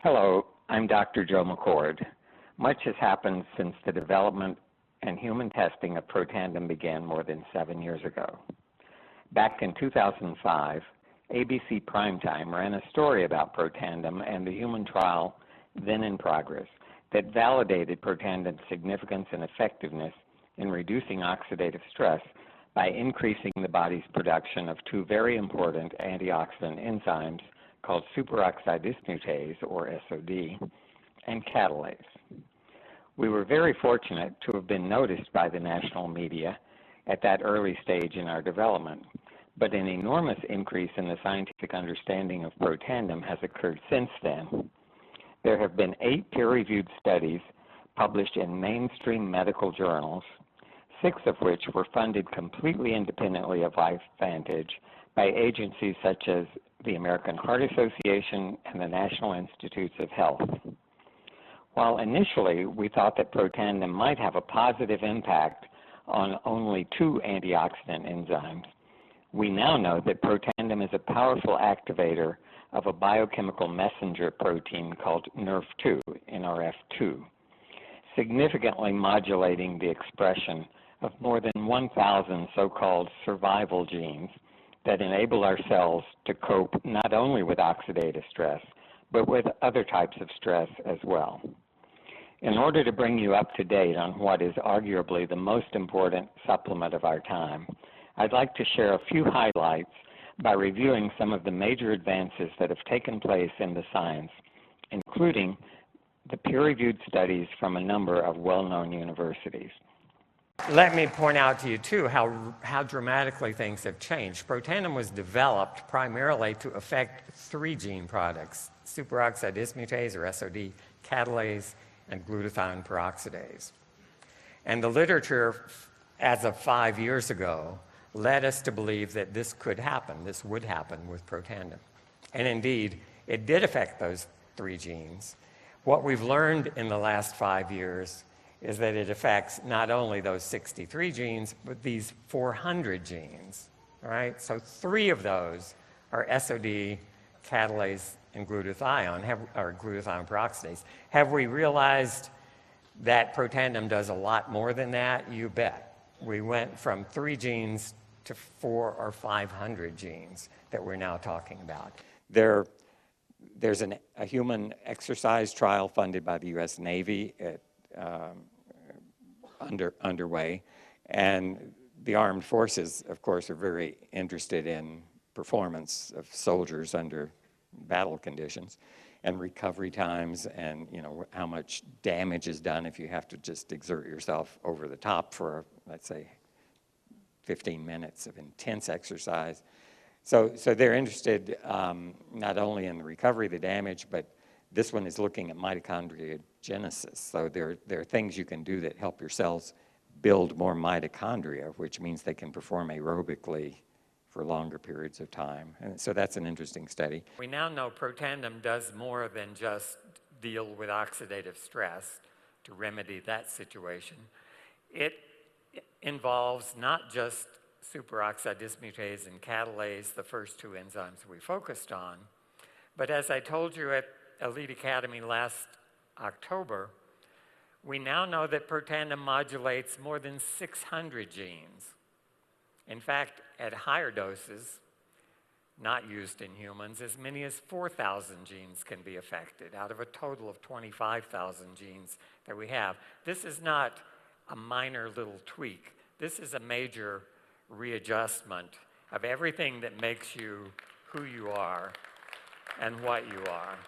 Hello, I'm Dr. Joe McCord. Much has happened since the development and human testing of Protandim began more than 7 years ago. Back in 2005, ABC Primetime ran a story about Protandim and the human trial then in progress that validated Protandim's significance and effectiveness in reducing oxidative stress by increasing the body's production of two very important antioxidant enzymes called superoxide dismutase, or SOD, and catalase. We were very fortunate to have been noticed by the national media at that early stage in our development, but an enormous increase in the scientific understanding of Protandim has occurred since then. There have been 8 peer-reviewed studies published in mainstream medical journals, 6 of which were funded completely independently of LifeVantage by agencies such as the American Heart Association and the National Institutes of Health. While initially we thought that Protandim might have a positive impact on only 2 antioxidant enzymes, we now know that Protandim is a powerful activator of a biochemical messenger protein called NRF2, NRF2, significantly modulating the expression of more than 1,000 so-called survival genes that enable our cells to cope not only with oxidative stress, but with other types of stress as well. In order to bring you up to date on what is arguably the most important supplement of our time, I'd like to share a few highlights by reviewing some of the major advances that have taken place in the science, including the peer-reviewed studies from a number of well-known universities. Let me point out to you, too, how dramatically things have changed. Protandim was developed primarily to affect 3 gene products: superoxide dismutase, or SOD, catalase, and glutathione peroxidase. And the literature, as of 5 years ago, led us to believe that this could happen, this would happen with Protandim. And indeed, it did affect those 3 genes. What we've learned in the last 5 years is that it affects not only those 63 genes, but these 400 genes, right? So 3 of those are SOD, catalase, and glutathione, or glutathione peroxidase. Have we realized that Protandim does a lot more than that? You bet. We went from 3 genes to 400 or 500 genes that we're now talking about. There's a human exercise trial funded by the U.S. Navy underway, and the armed forces, of course, are very interested in performance of soldiers under battle conditions and recovery times, and how much damage is done if you have to just exert yourself over the top for, let's say, 15 minutes of intense exercise. So they're interested not only in the recovery of the damage, but this one is looking at mitochondriogenesis. So there are things you can do that help your cells build more mitochondria, which means they can perform aerobically for longer periods of time. And so that's an interesting study. We now know Protandim does more than just deal with oxidative stress to remedy that situation. It involves not just superoxide dismutase and catalase, the first 2 enzymes we focused on, but as I told you at Elite Academy last October, we now know that Protandim modulates more than 600 genes. In fact, at higher doses, not used in humans, as many as 4,000 genes can be affected out of a total of 25,000 genes that we have. This is not a minor little tweak. This is a major readjustment of everything that makes you who you are and what you are.